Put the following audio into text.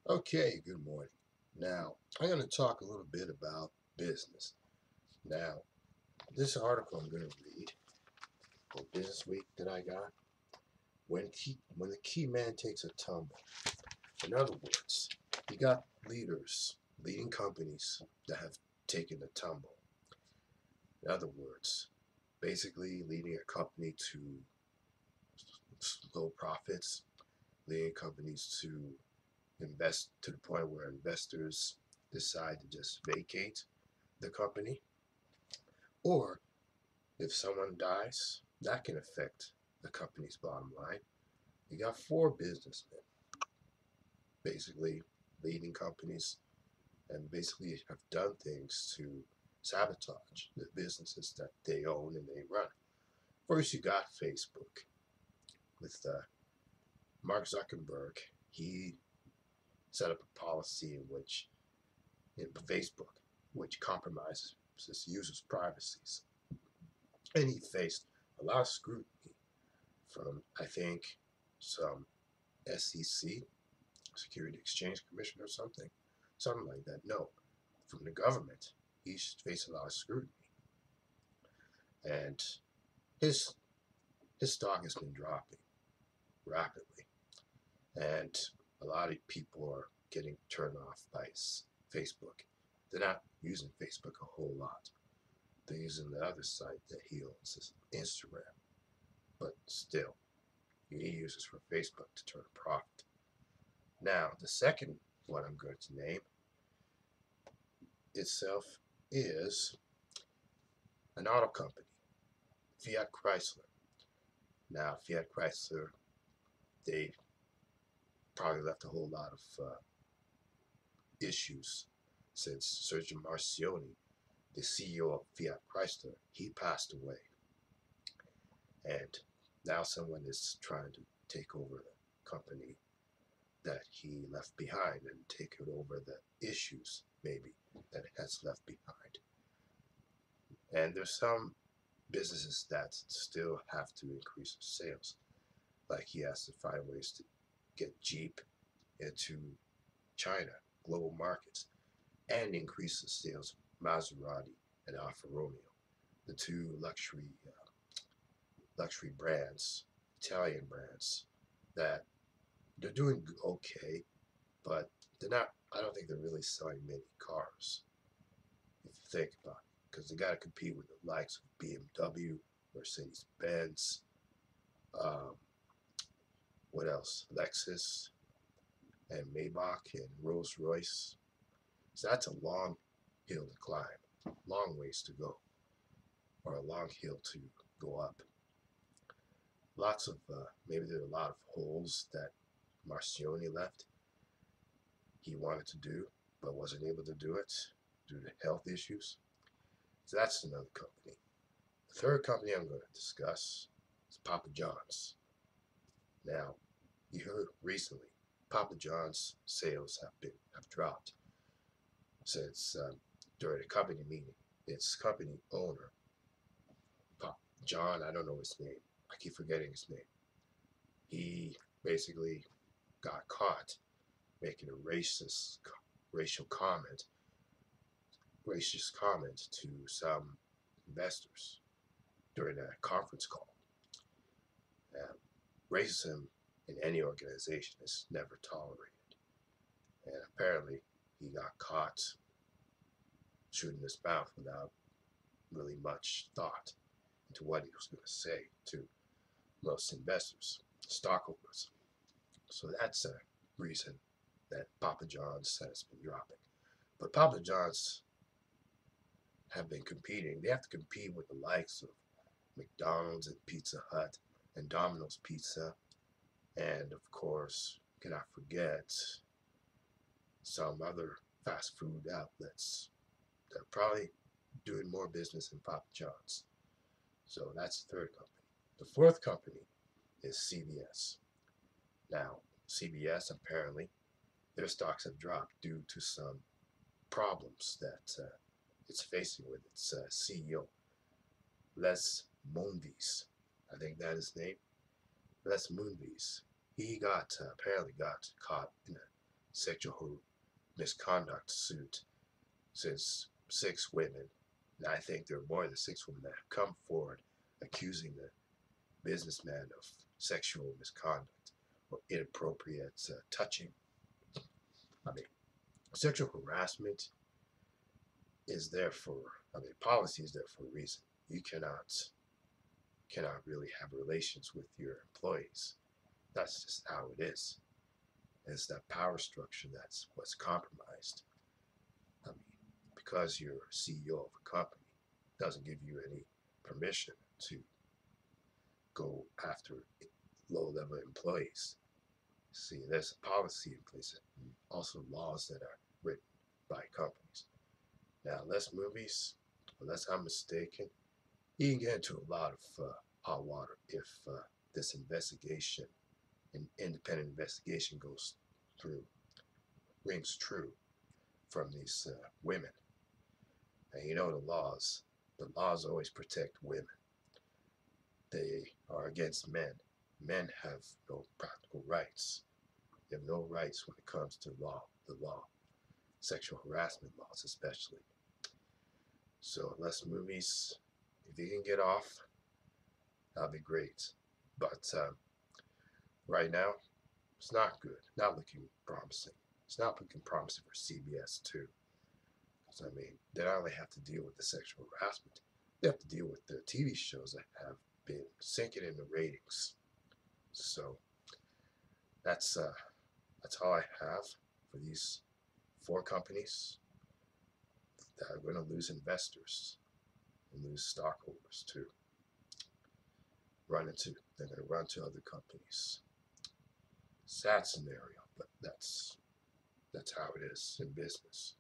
Okay, good morning. Now, I'm going to talk a little bit about business. Now, this article I'm going to read for Business Week that I got, when the key man takes a tumble. In other words, you got leaders, leading companies that have taken a tumble. In other words, basically leading a company to low profits, leading companies to invest to the point where investors decide to just vacate the company. Or if someone dies, that can affect the company's bottom line. You got four businessmen basically leading companies and basically have done things to sabotage the businesses that they own and they run. First, you got Facebook with Mark Zuckerberg. He set up a policy in which in Facebook, which compromises users' privacies, and he faced a lot of scrutiny from, I think, some SEC, Security Exchange Commission or something like that. No, from the government, he's faced a lot of scrutiny, and his his stock has been dropping rapidly, and a lot of people are getting turned off by Facebook. They're not using Facebook a whole lot. They're using the other site that he owns, Instagram. But still, he uses for Facebook to turn a profit. Now, the second one I'm going to name itself is an auto company, Fiat Chrysler. Now, Fiat Chrysler, they probably left a whole lot of issues since Sergio Marcioni, the CEO of Fiat Chrysler, he passed away. And now someone is trying to take over the company that he left behind and take it over the issues, maybe, that it has left behind. And there's some businesses that still have to increase sales. Like he has to find ways to get Jeep into China, global markets, and increase the sales of Maserati and Alfa Romeo, the two luxury brands, Italian brands, that they're doing okay, but they're not. I don't think they're really selling many cars, if you think about it, because they got to compete with the likes of BMW, Mercedes Benz, um, what else? Lexus and Maybach and Rolls Royce. So that's a long hill to climb, long ways to go, or a long hill to go up. Lots of maybe there are a lot of holes that Marcioni left. He wanted to do, but wasn't able to do it due to health issues. So that's another company. The third company I'm going to discuss is Papa John's. Now, you heard recently, Papa John's sales have dropped since during a company meeting. Its company owner, Papa John, I don't know his name. I keep forgetting his name. He basically got caught making a racial comment, racist comment to some investors during a conference call. Uh, Racism in any organization is never tolerated. And apparently, he got caught shooting his mouth without really much thought into what he was going to say to most investors, stockholders. So that's a reason that Papa John's has been dropping. But Papa John's have been competing. They have to compete with the likes of McDonald's and Pizza Hut and Domino's Pizza, and of course, cannot forget some other fast food outlets that are probably doing more business than Papa John's. So that's the third company. The fourth company is CVS. Now, CVS apparently their stocks have dropped due to some problems that it's facing with its CEO, Les Moonves. I think that is his name. Les Moonves. He apparently got caught in a sexual misconduct suit since 6 women, and I think there are more than 6 women that have come forward accusing the businessman of sexual misconduct or inappropriate touching. I mean, sexual harassment is there for, policy is there for a reason. You cannot really have relations with your employees. That's just how it is. And it's that power structure that's what's compromised. I mean, because you're CEO of a company doesn't give you any permission to go after low-level employees. See, there's a policy in place and also laws that are written by companies. Now, less movies, unless I'm mistaken, you can get into a lot of hot water if this investigation, an independent investigation rings true from these women. And you know the laws always protect women. They are against men. Men have no practical rights. They have no rights when it comes to the law, sexual harassment laws especially. So less movies, if you can get off, that'd be great. But right now, it's not good. Not looking promising. It's not looking promising for CBS too. So, they not only have to deal with the sexual harassment, they have to deal with the TV shows that have been sinking in the ratings. So that's all I have for these 4 companies that are going to lose investors and lose stockholders too. They're going to run to other companies. Sad scenario, but that's how it is in business.